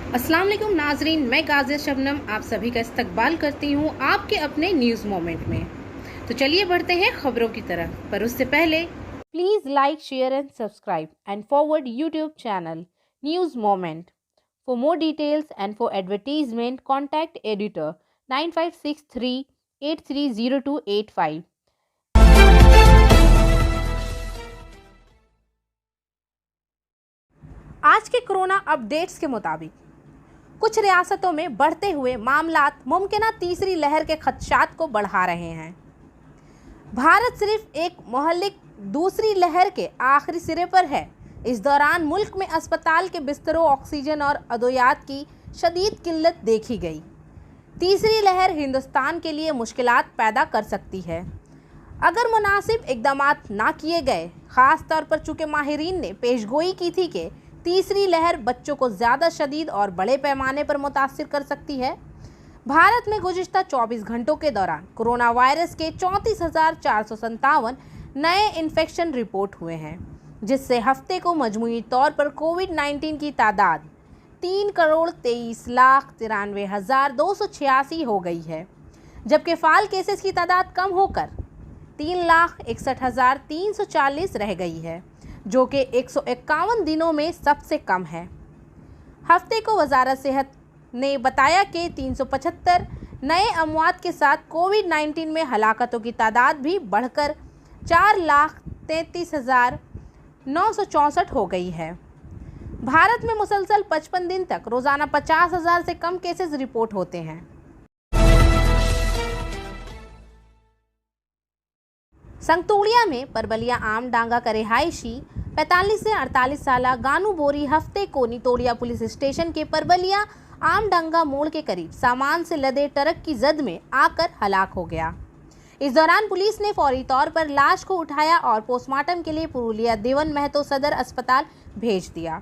अस्सलाम वालेकुम नाजरीन, मैं गाज़िया शबनम आप सभी का इस्तकबाल करती हूँ आपके अपने न्यूज़ मोमेंट में। तो चलिए बढ़ते हैं खबरों की तरफ, पर उससे पहले please like, share and subscribe and forward YouTube channel news moment. For more details and for advertisement contact editor 9563830285। आज के कोरोना अपडेट्स के मुताबिक कुछ रियासतों में बढ़ते हुए मामलात मुमकिना तीसरी लहर के खदशात को बढ़ा रहे हैं। भारत सिर्फ एक मोहल्लिक दूसरी लहर के आखिरी सिरे पर है। इस दौरान मुल्क में अस्पताल के बिस्तरों, ऑक्सीजन और अद्वियात की शदीद किल्लत देखी गई। तीसरी लहर हिंदुस्तान के लिए मुश्किलात पैदा कर सकती है अगर मुनासिब इक़दामात ना किए गए। ख़ास तौर पर चूँकि माहिरीन ने पेशगोई की थी कि तीसरी लहर बच्चों को ज़्यादा शदीद और बड़े पैमाने पर मुतासिर कर सकती है। भारत में गुज़िश्ता 24 घंटों के दौरान कोरोना वायरस के 34,457 नए इन्फेक्शन रिपोर्ट हुए हैं, जिससे हफ्ते को मजमूई तौर पर कोविड-19 की तादाद 3,23,93,286 हो गई है, जबकि फ़ाल केसेस की तादाद कम होकर 3,61,340 रह गई है, जो कि 151 दिनों में सबसे कम है। हफ्ते को वजारत सेहत ने बताया कि 375 नए अमवात के साथ कोविड-19 में हलाकतों की तादाद भी बढ़कर 4,33,964 हो गई है। भारत में मुसलसल 55 दिन तक रोज़ाना 50,000 से कम केसेस रिपोर्ट होते हैं। संगतूड़िया में परबलिया आम डांगा का रिहायशी 45 से 48 साल गानू बोरी हफ्ते को नितोड़िया पुलिस स्टेशन के परबलिया आम डांगा मोड़ के करीब सामान से लदे ट्रक की जद में आकर हलाक हो गया। इस दौरान पुलिस ने फौरी तौर पर लाश को उठाया और पोस्टमार्टम के लिए पुरुलिया देवन महतो सदर अस्पताल भेज दिया।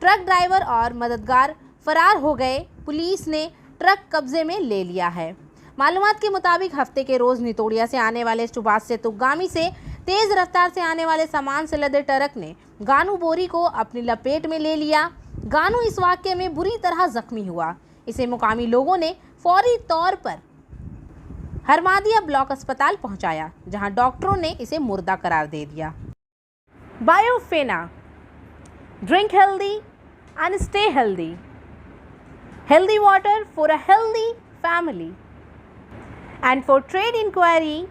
ट्रक ड्राइवर और मददगार फरार हो गए। पुलिस ने ट्रक कब्जे में ले लिया है। मालूमात के मुताबिक हफ्ते के रोज़ नितोड़िया से आने वाले सुभाष से तुगामी से तेज़ रफ्तार से आने वाले सामान से लदे ट्रक ने गानू बोरी को अपनी लपेट में ले लिया। गानू इस वाक़ये में बुरी तरह जख्मी हुआ। इसे मुकामी लोगों ने फौरी तौर पर हरमादिया ब्लॉक अस्पताल पहुंचाया, जहां डॉक्टरों ने इसे मुर्दा करार दे दिया। Biofena, drink healthy and stay healthy, healthy water for a healthy family. And for trade inquiry,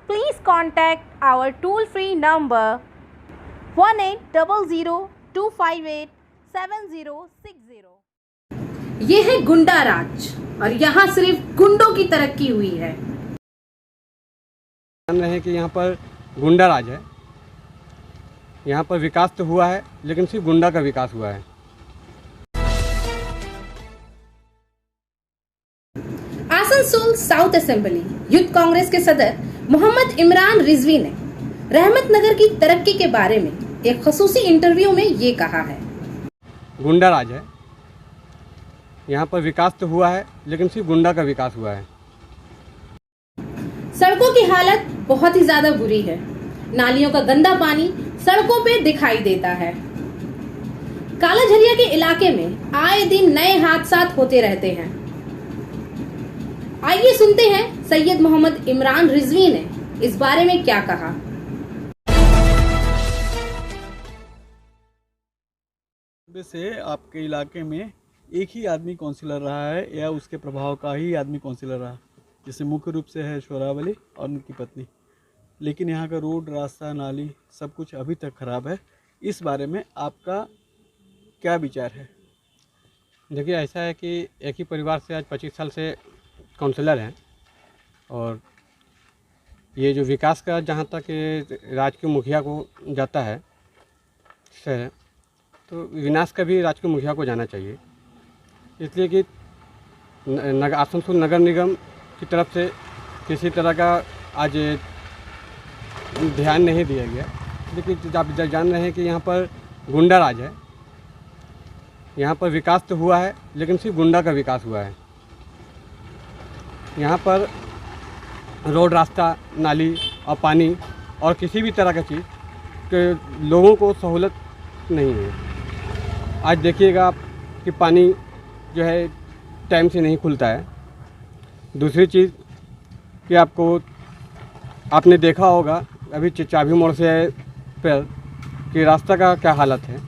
please contact our toll-free number 1800-258-7060। ये है गुंडा राज और यहाँ सिर्फ गुंडों की तरक्की हुई है। जान रहे हैं कि यहाँ पर गुंडा राज है। यहाँ पर विकास तो हुआ है, लेकिन सिर्फ गुंडा का विकास हुआ है। Asansol south assembly youth Congress के सदर मोहम्मद इमरान रिजवी ने रहमत नगर की तरक्की के बारे में एक खसूसी इंटरव्यू में ये कहा है। गुंडा राज है। यहाँ पर विकास तो हुआ है, लेकिन सिर्फ गुंडा का विकास हुआ है। सड़कों की हालत बहुत ही ज्यादा बुरी है। नालियों का गंदा पानी सड़कों पे दिखाई देता है। काला झरिया के इलाके में आए दिन नए हादसा होते रहते हैं। आइए सुनते हैं सैयद मोहम्मद इमरान रिजवी ने इस बारे में क्या कहा। से आपके इलाके में एक ही आदमी काउंसिलर रहा है या उसके प्रभाव का ही आदमी काउंसिलर रहा, जिससे मुख्य रूप से है शोरावली और उनकी पत्नी। लेकिन यहाँ का रोड, रास्ता, नाली सब कुछ अभी तक खराब है। इस बारे में आपका क्या विचार है? देखिए, ऐसा है कि एक ही परिवार से आज 25 साल से काउंसलर हैं, और ये जो विकास का जहाँ तक राज्य के मुखिया को जाता है से, तो विनाश का भी राज्य के मुखिया को जाना चाहिए। इसलिए कि आसनसोल नगर निगम की तरफ से किसी तरह का आज ध्यान नहीं दिया गया। लेकिन आप जान रहे हैं कि यहाँ पर गुंडा राज है। यहाँ पर विकास तो हुआ है, लेकिन सिर्फ गुंडा का विकास हुआ है। यहाँ पर रोड, रास्ता, नाली और पानी और किसी भी तरह का चीज़ के लोगों को सहूलत नहीं है। आज देखिएगा आप कि पानी जो है टाइम से नहीं खुलता है। दूसरी चीज़ कि आपने देखा होगा अभी चाबी मोड़ से पर कि रास्ता का क्या हालत है।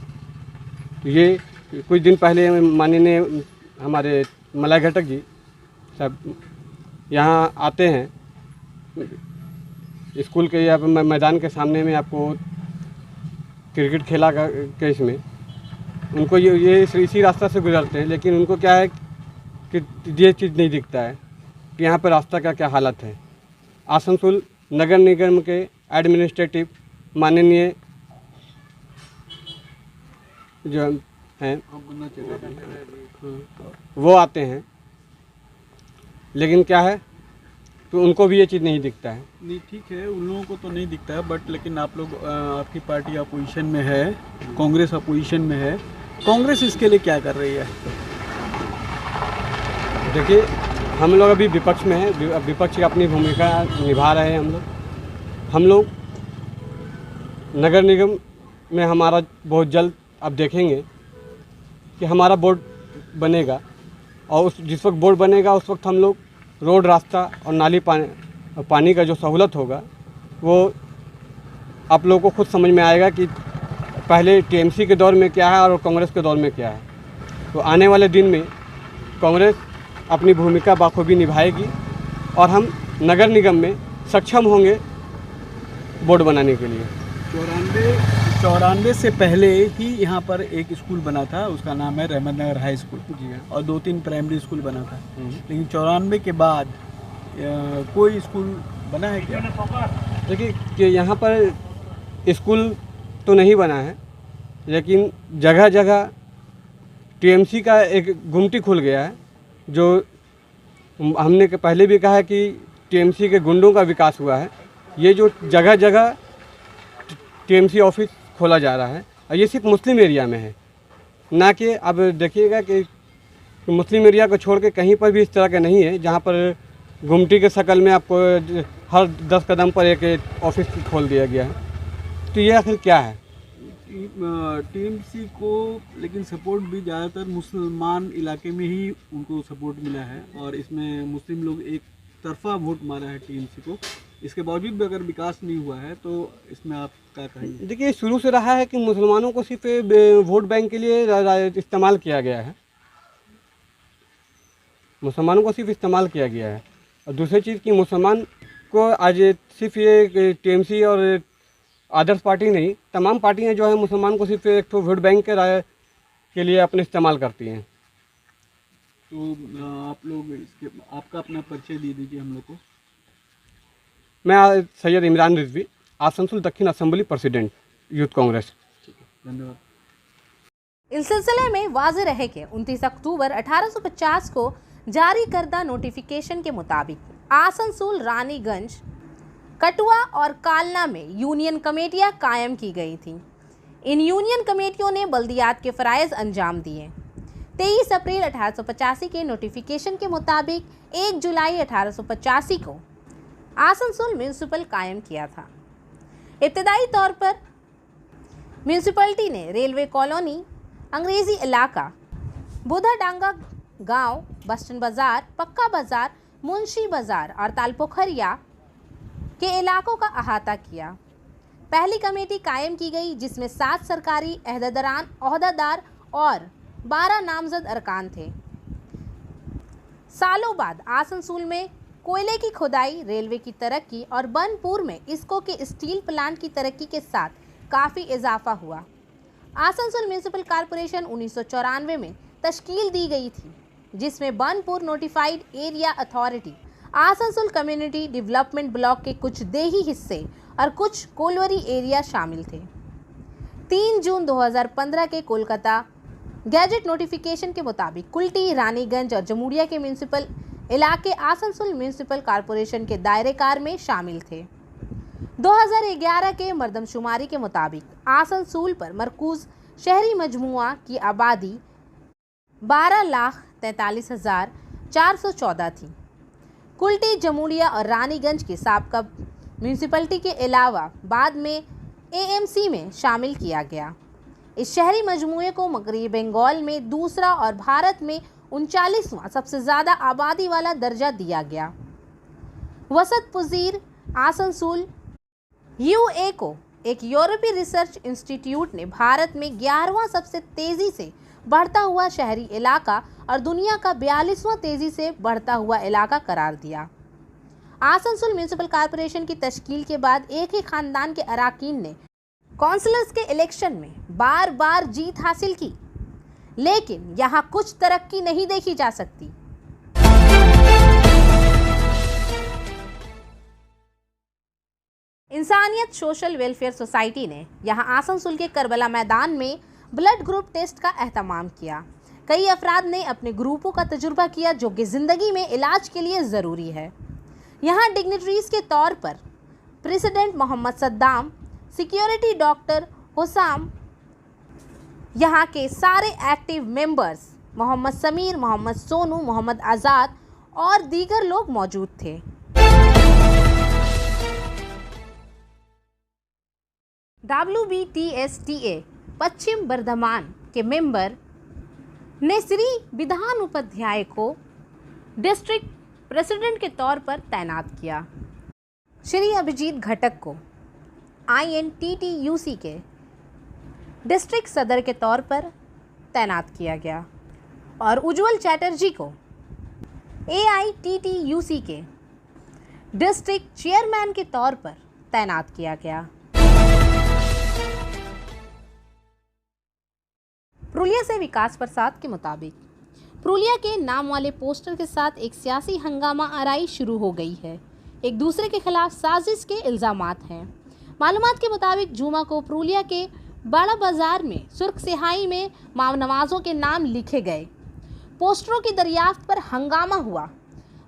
तो ये कुछ दिन पहले माननीय हमारे मलाई घटक जी सब यहाँ आते हैं स्कूल के या मैदान के सामने में आपको क्रिकेट खेला का केस में उनको ये इसी रास्ता से गुजरते हैं, लेकिन उनको क्या है कि ये चीज़ नहीं दिखता है कि यहाँ पर रास्ता का क्या हालत है। आसनसोल नगर निगम के एडमिनिस्ट्रेटिव माननीय जो हैं वो आते हैं, लेकिन क्या है तो उनको भी ये चीज़ नहीं दिखता है। नहीं ठीक है, उन लोगों को तो नहीं दिखता है, बट लेकिन आप लोग आपकी पार्टी अपोजिशन में है, कांग्रेस अपोजिशन में है, कांग्रेस इसके लिए क्या कर रही है? देखिए हम लोग अभी विपक्ष में हैं, विपक्ष की अपनी भूमिका निभा रहे हैं। हम लोग नगर निगम में हमारा बहुत जल्द अब देखेंगे कि हमारा बोर्ड बनेगा, और जिस वक्त बोर्ड बनेगा उस वक्त हम लोग रोड, रास्ता और नाली पानी का जो सहूलत होगा वो आप लोगों को खुद समझ में आएगा कि पहले टीएमसी के दौर में क्या है और कांग्रेस के दौर में क्या है। तो आने वाले दिन में कांग्रेस अपनी भूमिका बाखूबी निभाएगी और हम नगर निगम में सक्षम होंगे बोर्ड बनाने के लिए। 94 से पहले ही यहाँ पर एक स्कूल बना था, उसका नाम है रहमत नगर हाई स्कूल जी हाँ। और 2-3 प्राइमरी स्कूल बना था, लेकिन 94 के बाद कोई स्कूल बना है क्या? देखिए कि यहाँ पर स्कूल तो नहीं बना है, लेकिन जगह जगह टीएमसी का एक गुमटी खुल गया है। जो हमने पहले भी कहा है कि टीएमसी के गुंडों का विकास हुआ है। ये जो जगह जगह टीएमसी ऑफिस खोला जा रहा है, और ये सिर्फ मुस्लिम एरिया में है, ना कि अब देखिएगा कि मुस्लिम एरिया को छोड़ के कहीं पर भी इस तरह का नहीं है जहाँ पर गुमटी के शक्ल में आपको हर 10 कदम पर एक ऑफिस खोल दिया गया है। तो ये आखिर क्या है? टीएमसी को लेकिन सपोर्ट भी ज़्यादातर मुसलमान इलाके में ही उनको सपोर्ट मिला है, और इसमें मुस्लिम लोग एक तरफा वोट मारा है टीएमसी को। इसके बावजूद भी अगर विकास नहीं हुआ है तो इसमें आप क्या कहेंगे? देखिए शुरू से रहा है कि मुसलमानों को सिर्फ वोट बैंक के लिए इस्तेमाल किया गया है, मुसलमानों को सिर्फ इस्तेमाल किया गया है। और दूसरी चीज़ कि मुसलमान को आज सिर्फ ये टीएमसी और आदर्श पार्टी नहीं, तमाम पार्टियां जो है मुसलमान को सिर्फ एक तो वोट बैंक के लिए अपने इस्तेमाल करती हैं। तो आप लोग आपका अपना परिचय दे दीजिए हम लोग को। मैं सैयद इमरान रिजवी, आसनसोल दक्षिण असेंबली प्रेसिडेंट, यूथ कांग्रेस। धन्यवाद। इस सिलसिले में वाज़ेह रहे कि 29 अक्टूबर 1850 को जारी करदा नोटिफिकेशन के मुताबिक आसनसोल, रानीगंज, कटुआ और कालना में यूनियन कमेटियां कायम की गई थीं। इन यूनियन कमेटियों ने बल्दियात के फ़राइज़ अंजाम दिए। 23 अप्रैल 1885 के नोटिफिकेशन के मुताबिक 1 जुलाई 1885 को आसनसोल म्यूनिसिपल कायम किया था। इब्तदाई तौर पर म्यूनिसिपलिटी ने रेलवे कॉलोनी, अंग्रेज़ी इलाका, बुधा डांगा गांव, बस्टन बाज़ार, पक्का बाज़ार, मुंशी बाज़ार और तालपोखरिया के इलाकों का अहाता किया। पहली कमेटी कायम की गई जिसमें 7 सरकारी ओहदेदार और 12 नामजद अरकान थे। सालों बाद आसनसोल में कोयले की खुदाई, रेलवे की तरक्की और बनपुर में इसको के स्टील प्लांट की तरक्की के साथ काफ़ी इजाफा हुआ। आसनसोल म्यूनिसिपल कॉरपोरेशन 1994 में तश्कील दी गई थी, जिसमें Burnpur notified area authority, Asansol community development block के कुछ देही हिस्से और कुछ कोलवरी एरिया शामिल थे। 3 जून 2015 के कोलकाता गैजेट नोटिफिकेशन के मुताबिक कुल्टी, रानीगंज और जमुड़िया के म्यूनिसिपल इलाके आसनसोल म्यूनिसिपल कॉरपोरेशन के दायरेकार में शामिल थे। 2011 के मरदमशुमारी के मुताबिक आसनसोल पर मरकूज शहरी मजमुआ की आबादी 12,43,414 थी। कुल्टी, जमुड़िया और रानीगंज के साबका म्यूनिसिपलिटी के अलावा बाद में एएमसी में शामिल किया गया। इस शहरी मजमूए को मगरबी बंगाल में दूसरा और भारत में 39वां सबसे ज़्यादा आबादी वाला दर्जा दिया गया। वसत पुजीर आसनसोल यूए को एक यूरोपीय रिसर्च इंस्टीट्यूट ने भारत में 11वां सबसे तेजी से बढ़ता हुआ शहरी इलाका और दुनिया का 42वां तेजी से बढ़ता हुआ इलाका करार दिया। आसनसोल म्यूनिसिपल कॉरपोरेशन की तश्कील के बाद एक ही खानदान के अराकीन ने काउंसिलर्स के इलेक्शन में बार बार जीत हासिल की, लेकिन यहाँ कुछ तरक्की नहीं देखी जा सकती। इंसानियत सोशल वेलफेयर सोसाइटी ने यहां आसनसोल के करबला मैदान में ब्लड ग्रुप टेस्ट का एहतमाम किया। कई अफराद ने अपने ग्रुपों का तजुर्बा किया जो कि ज़िंदगी में इलाज के लिए ज़रूरी है। यहां डिग्निटरीज के तौर पर president Mohammad Saddam, security doctor Husam, यहां के सारे एक्टिव मेंबर्स मोहम्मद समीर, मोहम्मद सोनू, मोहम्मद आज़ाद और दीगर लोग मौजूद थे। WBTSTA पश्चिम बर्धमान के मेंबर ने श्री विधान उपाध्याय को डिस्ट्रिक्ट प्रेसिडेंट के तौर पर तैनात किया। श्री अभिजीत घटक को INTTUC के डिस्ट्रिक्ट सदर के तौर पर तैनात किया गया और उज्ज्वल चैटर्जी को AITTUC के डिस्ट्रिक्ट चेयरमैन के तौर पर तैनात किया गया। पुरुलिया से विकास प्रसाद के मुताबिक पुरुलिया के नाम वाले पोस्टर के साथ एक सियासी हंगामा आराई शुरू हो गई है। एक दूसरे के खिलाफ साजिश के इल्जामात हैं। मालूमात के मुताबिक जुमा को पुरुलिया के बड़ा बाजार में सुर्ख सिहाई में माव नवाजों के नाम लिखे गए। पोस्टरों की दरियाफ्त पर हंगामा हुआ।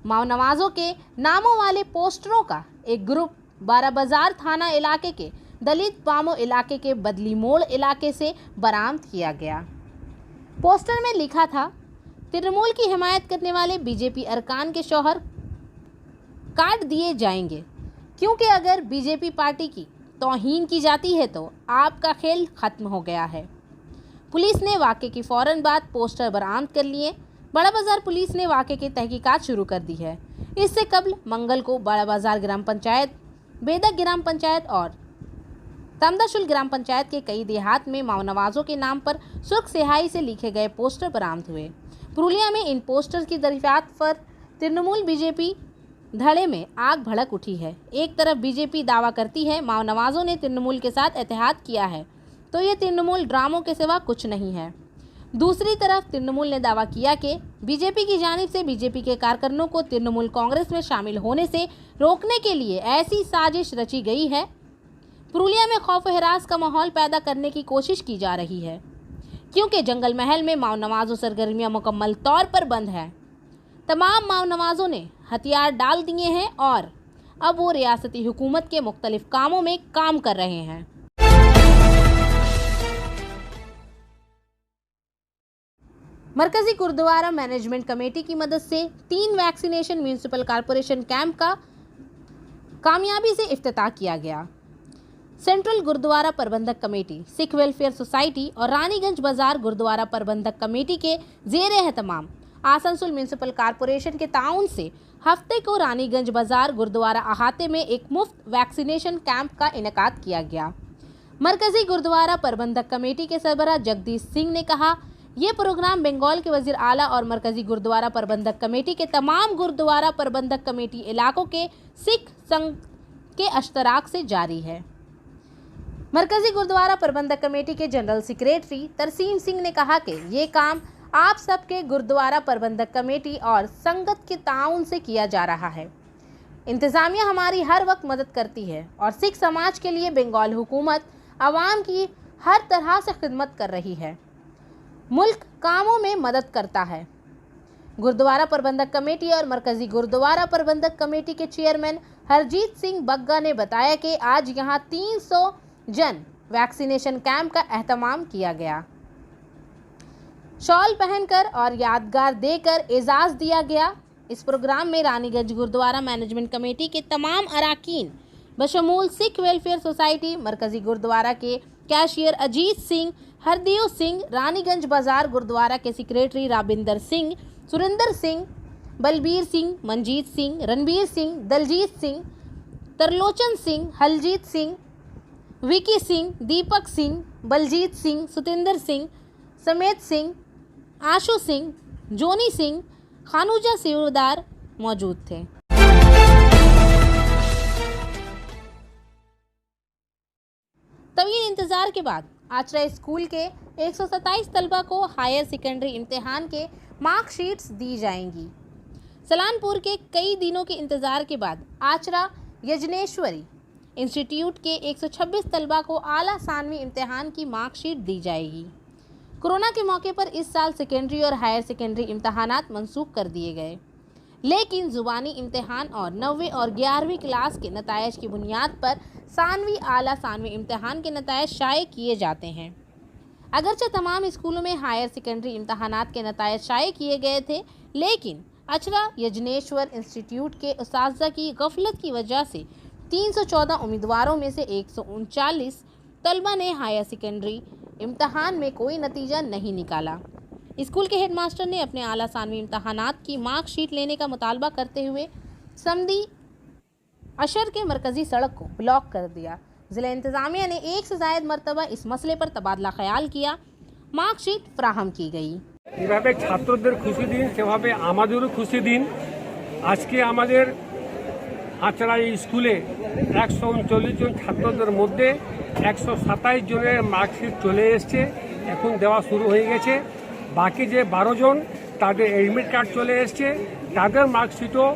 माव नवाजों के नामों वाले पोस्टरों का एक ग्रुप बारा बाजार थाना इलाके के दलित पामो इलाके के बदली मोड़ इलाके से बरामद किया गया। पोस्टर में लिखा था, तृणमूल की हिमायत करने वाले बीजेपी अरकान के शौहर काट दिए जाएंगे, क्योंकि अगर बीजेपी पार्टी की तौहीन की जाती है तो आपका खेल खत्म हो गया है। पुलिस ने वाक़े की फ़ौरन बाद पोस्टर बरामद कर लिए। बड़ा बाजार पुलिस ने वाक़े की तहकीकात शुरू कर दी है। इससे कबल मंगल को बड़ा बाजार ग्राम पंचायत, बेदक ग्राम पंचायत और तमदाशुल ग्राम पंचायत के कई देहात में माव नवाजों के नाम पर सुर्ख सिहाई से लिखे गए पोस्टर बरामद हुए। पुरुलिया में इन पोस्टर की दरियाफ्त पर तृणमूल बीजेपी धड़े में आग भड़क उठी है। एक तरफ बीजेपी दावा करती है माव नवाजों ने तृणमूल के साथ इत्तेहाद किया है, तो ये तृणमूल ड्रामों के सिवा कुछ नहीं है। दूसरी तरफ तृणमूल ने दावा किया कि बीजेपी की जानिब से बीजेपी के कारकुनों को तृणमूल कांग्रेस में शामिल होने से रोकने के लिए ऐसी साजिश रची गई है। पुरुलिया में खौफ व हिरास का माहौल पैदा करने की कोशिश की जा रही है, क्योंकि जंगल महल में माव नवाजों सरगर्मियां मुकम्मल तौर पर बंद हैं। तमाम माव नवाजों ने हथियार डाल दिए हैं और अब वो रियासती हुकूमत के मुख्तलिफ कामों में काम कर रहे हैं। मरकजी गुरुद्वारा मैनेजमेंट कमेटी की मदद से 3 वैक्सीनेशन म्यूनिसिपल कॉरपोरेशन कैंप का कामयाबी से इफ्तिताह किया गया। सेंट्रल गुरुद्वारा प्रबंधक कमेटी, सिख वेलफेयर सोसाइटी और रानीगंज बाजार गुरुद्वारा प्रबंधक कमेटी के ज़ेर एहतमाम आसनसोल म्यूनिसिपल कॉरपोरेशन के ताउन से हफ्ते को रानीगंज बाजार गुरुद्वारा अहाते में एक मुफ्त वैक्सीनेशन कैंप का इनेकाद किया गया। मरकजी गुरुद्वारा प्रबंधक कमेटी के सरबराह जगदीश सिंह ने कहा, ये प्रोग्राम बंगाल के वजीर आला और मरकजी गुरुद्वारा प्रबंधक कमेटी के तमाम गुरुद्वारा प्रबंधक कमेटी इलाकों के सिख संघ के अश्तराक से जारी है। मरकजी गुरुद्वारा प्रबंधक कमेटी के जनरल सेक्रेटरी तरसीम सिंह ने कहा कि ये काम आप सबके गुरुद्वारा प्रबंधक कमेटी और संगत के ताउन से किया जा रहा है। इंतज़ामिया हमारी हर वक्त मदद करती है और सिख समाज के लिए बंगाल हुकूमत आवाम की हर तरह से खिदमत कर रही है, मुल्क कामों में मदद करता है। गुरुद्वारा प्रबंधक कमेटी और मरकजी गुरुद्वारा प्रबंधक कमेटी के चेयरमैन हरजीत सिंह बग्गा ने बताया कि आज यहाँ 300 जन वैक्सीनेशन कैंप का एहतमाम किया गया। शॉल पहनकर और यादगार देकर एजाज़ दिया गया। इस प्रोग्राम में रानीगंज गुरुद्वारा मैनेजमेंट कमेटी के तमाम अराकीन बशमूल सिख वेलफेयर सोसाइटी, मरकजी गुरुद्वारा के कैशियर अजीत सिंह, हरदेव सिंह, रानीगंज बाजार गुरुद्वारा के सेक्रेटरी राबिंदर सिंह, सुरेंद्र सिंह, बलबीर सिंह, मनजीत सिंह, रणबीर सिंह, दलजीत सिंह, तरलोचन सिंह, हलजीत सिंह, विकी सिंह, दीपक सिंह, बलजीत सिंह, सुतेंद्र सिंह, समेत सिंह, आशु सिंह, जोनी सिंह, खानूजा सेवादार मौजूद थे। तवील इंतजार के बाद आचरा स्कूल के 127 तलबा को हायर सेकेंडरी इम्तिहान के मार्कशीट्स दी जाएंगी। सलानपुर के कई दिनों के इंतजार के बाद आचरा यजनेश्वरी इंस्टीट्यूट के 126 तलबा को आला सानवी इम्तिहान की मार्कशीट दी जाएगी। कोरोना के मौके पर इस साल सेकेंडरी और हायर सेकेंडरी इम्तिहानात मनसूख कर दिए गए, लेकिन ज़ुबानी इम्तिहान और 9वीं और 11वीं क्लास के नतायज की बुनियाद पर सानवी आला सानवी इम्तिहान के नतायज शाये किए जाते हैं। अगरचे तमाम स्कूलों में हायर सेकेंडरी इम्तिहानात के नतायज शाये किए गए थे, लेकिन आचरा यजनेश्वर इंस्टीट्यूट के उस्ताज़ा की गफलत की वजह से 314 उम्मीदवारों में से 139 तलबा ने हायर सेकेंडरी इम्तिहान में कोई नतीजा नहीं निकाला। स्कूल के हेडमास्टर ने अपने आला सानवी इम्तिहानात की मार्कशीट लेने का मुतालबा करते हुए समदी अशर के मरकज़ी सड़क को ब्लॉक कर दिया। ज़िला इंतज़ामिया ने एक से ज़ायद मरतबा इस मसले पर तबादला ख्याल किया। मार्कशीट फ्राहम की गई। এভাবে ছাত্রদের খুশি দিন, সেভাবে আমাদেরও খুশি দিন। আজকে আমাদের আচরা স্কুলে 139 জন ছাত্রদের মধ্যে 127 জনের মার্কশিট চলে এসছে, এখন দেওয়া শুরু হয়ে গেছে। বাকি যে 12 জন তাদের এডমিট কার্ড চলে এসছে, তাদের মার্কশিটও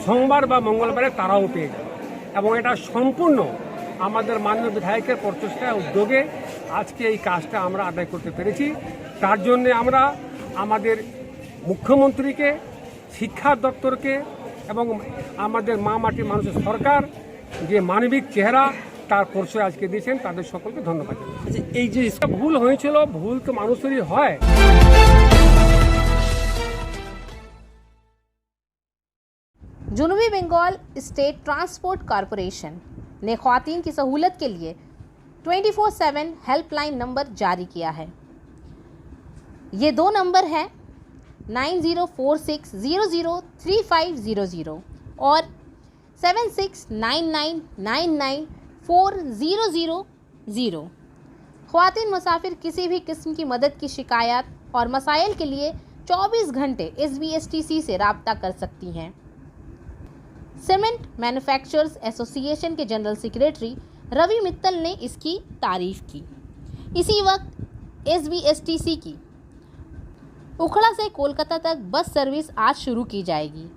সোমবার বা মঙ্গলবারে তারাও পেয়ে যাবে। এবং এটা সম্পূর্ণ আমাদের মাননীয় বিধায়কের প্রচেষ্টা উদ্যোগে আজকে এই কাজটা আমরা আদায় করতে পেরেছি। তার জন্য আমরা আমাদের মুখ্যমন্ত্রীকে, শিক্ষা দপ্তরকে এবং আমাদের মা মাটি মানুষের সরকার যে মানবিক চেহারা তার পরিচয় আজকে দিয়েছেন, তাদের সকলকে ধন্যবাদ। এই যে ভুল হয়েছিল, ভুল তো মানুষেরই হয়। जनूबी बंगाल स्टेट ट्रांसपोर्ट कॉरपोरेशन ने ख्वातीन की सहूलत के लिए 24/7 हेल्पलाइन नंबर जारी किया है। ये 2 नंबर हैं 9046003500 और 7699994000। ख्वातीन मुसाफिर किसी भी किस्म की मदद की शिकायत और मसाइल के लिए 24 घंटे SBSTC से रब्ता कर सकती हैं। सीमेंट मैन्युफैक्चरर्स एसोसिएशन के जनरल सेक्रेटरी रवि मित्तल ने इसकी तारीफ की। इसी वक्त SBSTC की उखड़ा से कोलकाता तक बस सर्विस आज शुरू की जाएगी।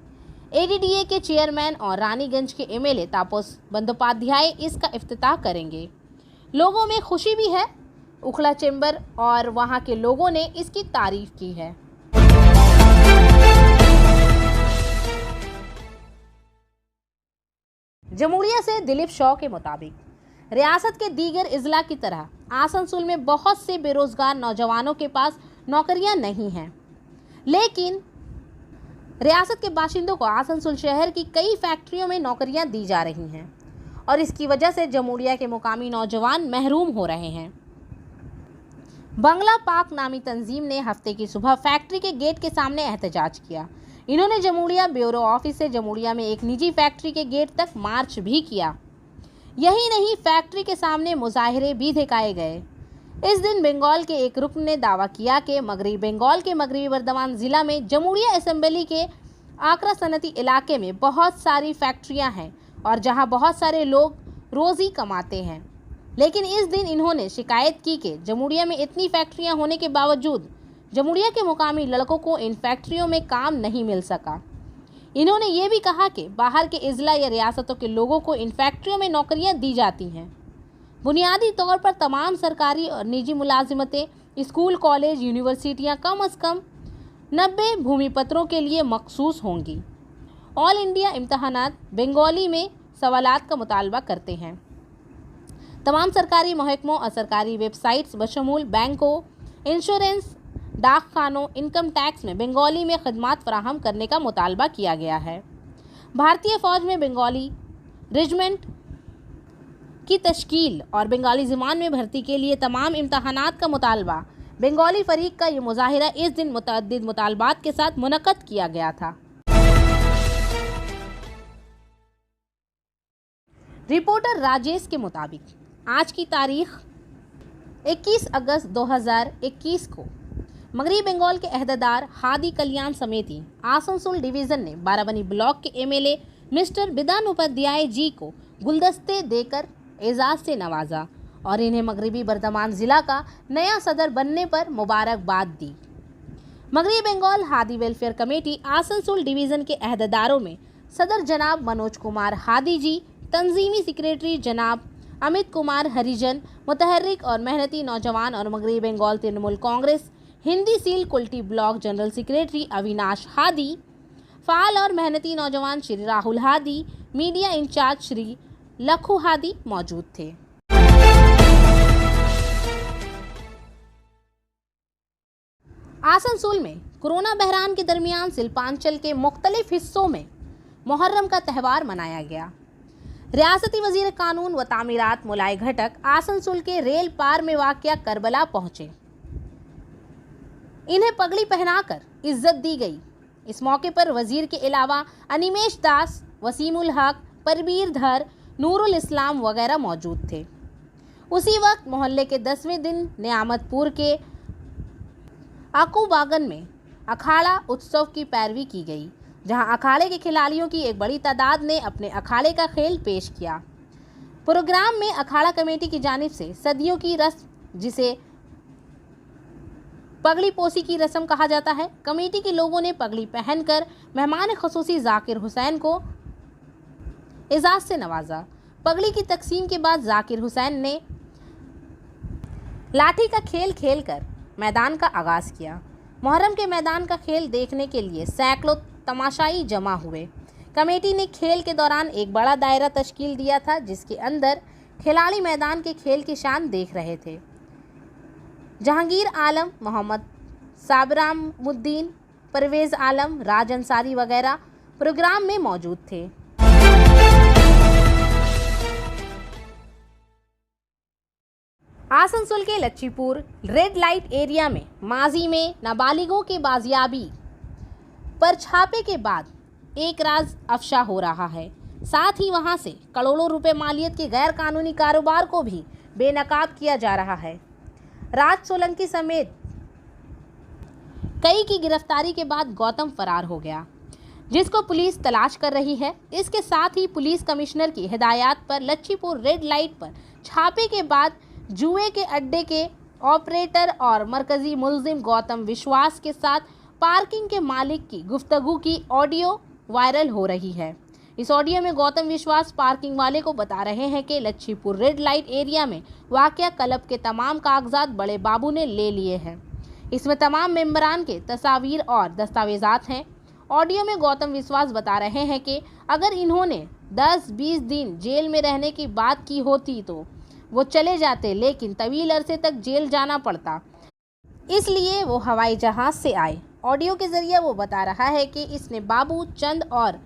ADDA के चेयरमैन और रानीगंज के MLA तापस बंदोपाध्याय इसका इफ्तिताह करेंगे। लोगों में खुशी भी है। उखड़ा चेंबर और वहां के लोगों ने इसकी तारीफ की है। जमुड़िया से दिलीप शॉ के मुताबिक रियासत के दीगर अजला की तरह आसनसोल में बहुत से बेरोजगार नौजवानों के पास नौकरियां नहीं हैं, लेकिन रियासत के बाशिंदों को आसनसोल शहर की कई फैक्ट्रियों में नौकरियां दी जा रही हैं और इसकी वजह से जमुड़िया के मुकामी नौजवान महरूम हो रहे हैं। बंगला पाक नामी तंजीम ने हफ्ते की सुबह फैक्ट्री के गेट के सामने एहतजाज किया। इन्होंने जमुड़िया ब्यूरो ऑफिस से जमुड़िया में एक निजी फैक्ट्री के गेट तक मार्च भी किया। यही नहीं, फैक्ट्री के सामने मुजाहिरे भी दिखाए गए। इस दिन बंगाल के एक रुकन ने दावा किया कि मगरबी बंगाल के मगरबी बर्दवान ज़िला में जमुड़िया असेंबली के आकरा सनती इलाके में बहुत सारी फैक्ट्रियां हैं और जहां बहुत सारे लोग रोज़ी कमाते हैं, लेकिन इस दिन इन्होंने शिकायत की कि जमुड़िया में इतनी फैक्ट्रियां होने के बावजूद जमुड़िया के मुकामी लड़कों को इन फैक्ट्रियों में काम नहीं मिल सका। इन्होंने ये भी कहा कि बाहर के अजला या रियासतों के लोगों को इन फैक्ट्रियों में नौकरियां दी जाती हैं। बुनियादी तौर पर तमाम सरकारी और निजी मुलाजिमतें, स्कूल, कॉलेज, यूनिवर्सिटियां कम अज़ कम 90 भूमिपत्रों के लिए मखसूस होंगी। ऑल इंडिया इम्तहानात बंगाली में सवालात का मुतालबा करते हैं। तमाम सरकारी महकमों और सरकारी वेबसाइट्स बशमूल बैंकों, इंश्योरेंस, डाक खानों, इनकम टैक्स में बंगाली में खदमात फराहम करने का मुतालबा किया गया है। भारतीय फ़ौज में बंगाली रेजिमेंट की तश्कील और बंगाली ज़ुबान में भर्ती के लिए तमाम इम्तहानात का मुतालबा। बंगाली फरीक का ये मुजाहिरा इस दिन मुतअद्दिद मुतालबात के साथ मुनक़्क़द किया गया था। रिपोर्टर राजेश के मुताबिक आज की तारीख 21 अगस्त 2021 को मगरबी बंगाल के अहदेदार हादी कल्याण समिति आसनसोल डिवीज़न ने बाराबनी ब्लॉक के एमएलए मिस्टर बिदान उपाध्याय जी को गुलदस्ते देकर एजाज़ से नवाजा और इन्हें मगरबी बर्दमान ज़िला का नया सदर बनने पर मुबारकबाद दी। मगरबी Bengal Hadi welfare committee Asansol division के अहदेदारों में सदर जनाब मनोज कुमार हादी जी, तंजीमी सेक्रेटरी जनाब अमित कुमार हरिजन, मुतहर्रिक और मेहनती नौजवान और मगरबी Bengal Trinamool Congress Hindi cell Kulti block general secretary Avinash Hadi, फ़ाल और मेहनती नौजवान श्री राहुल हादी, मीडिया इंचार्ज श्री लखू हादी मौजूद थे। आसनसोल में कोरोना बहरान के दरमियान शिल्पांचल के मुख्तलिफ हिस्सों में मुहर्रम का त्यौहार मनाया गया। रियासती वजीर कानून व तामीरात मुलाई घटक आसनसोल के रेल पार में वाक़या करबला पहुंचे। इन्हें पगड़ी पहनाकर इज्जत दी गई। इस मौके पर वजीर के अलावा अनिमेश दास, वसीमुल हक, परबीर धर, नूरुल इस्लाम वगैरह मौजूद थे। उसी वक्त मोहल्ले के 10वें दिन नियामतपुर के आकूबागन में अखाड़ा उत्सव की पैरवी की गई, जहां अखाड़े के खिलाड़ियों की एक बड़ी तादाद ने अपने अखाड़े का खेल पेश किया। प्रोग्राम में अखाड़ा कमेटी की जानिब से सदियों की रस्म, जिसे पगड़ी पोसी की रस्म कहा जाता है, कमेटी के लोगों ने पगड़ी पहनकर मेहमान खसूसी जाकिर हुसैन को एजाज़ से नवाजा। पगड़ी की तकसीम के बाद जाकिर हुसैन ने लाठी का खेल खेलकर मैदान का आगाज़ किया। मुहर्रम के मैदान का खेल देखने के लिए सैकड़ों तमाशाई जमा हुए। कमेटी ने खेल के दौरान एक बड़ा दायरा तश्कील दिया था, जिसके अंदर खिलाड़ी मैदान के खेल की शान देख रहे थे। जहांगीर आलम, मोहम्मद साबरामुद्दीन, परवेज़ आलम, राज अंसारी वगैरह प्रोग्राम में मौजूद थे। आसनसोल के लच्छीपुर रेड लाइट एरिया में माजी में नाबालिगों के बाजियाबी पर छापे के बाद एक राज अफशा हो रहा है। साथ ही वहां से करोड़ों रुपए मालियत के गैर कानूनी कारोबार को भी बेनकाब किया जा रहा है। राज सोलंकी समेत कई की गिरफ्तारी के बाद गौतम फरार हो गया, जिसको पुलिस तलाश कर रही है। इसके साथ ही पुलिस कमिश्नर की हिदायत पर लच्छीपुर रेड लाइट पर छापे के बाद जुए के अड्डे के ऑपरेटर और मरकजी मुलजिम गौतम विश्वास के साथ पार्किंग के मालिक की गुफ्तगू की ऑडियो वायरल हो रही है। इस ऑडियो में गौतम विश्वास पार्किंग वाले को बता रहे हैं कि लच्छीपुर रेड लाइट एरिया में वाक़या क्लब के तमाम कागजात बड़े बाबू ने ले लिए हैं। इसमें तमाम मेंबरान के तस्वीर और दस्तावेजात हैं। ऑडियो में गौतम विश्वास बता रहे हैं कि अगर इन्होंने 10-20 दिन जेल में रहने की बात की होती तो वो चले जाते, लेकिन तवील अरसे तक जेल जाना पड़ता, इसलिए वो हवाई जहाज़ से आए। ऑडियो के ज़रिए वो बता रहा है कि इसने बाबू चंद और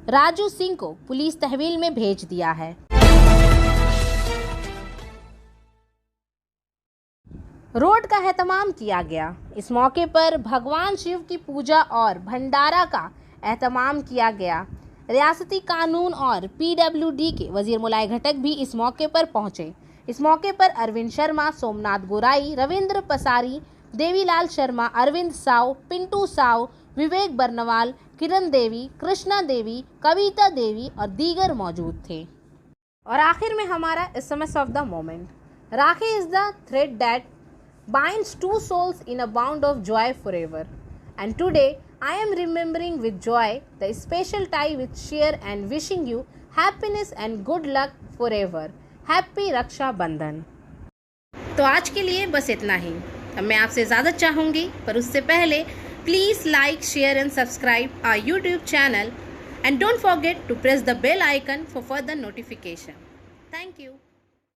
राजू सिंह को पुलिस तहवील में भेज दिया है। रोड का एहतमाम किया गया। इस मौके पर भगवान शिव की पूजा और भंडारा का एहतमाम किया गया। रियासती कानून और PWD के वजीर मुलाई घटक भी इस मौके पर पहुंचे। इस मौके पर अरविंद शर्मा, सोमनाथ गोराई, रविंद्र पसारी, देवीलाल शर्मा, अरविंद साव, पिंटू साव, विवेक बर्नवाल, किरण देवी, कृष्णा देवी, कविता देवी और दीगर मौजूद थे। और आखिर में हमारा SMS of the moment. Rakhi is the thread that binds two souls in a bond of joy forever. And today I am remembering with joy the special tie with cheer and wishing you happiness and good luck forever. Happy रक्षा बंधन। तो आज के लिए बस इतना ही। अब मैं आपसे इजाज़त चाहूँगी, पर उससे पहले please like, share and subscribe our YouTube channel and don't forget to press the bell icon for further notification. Thank you.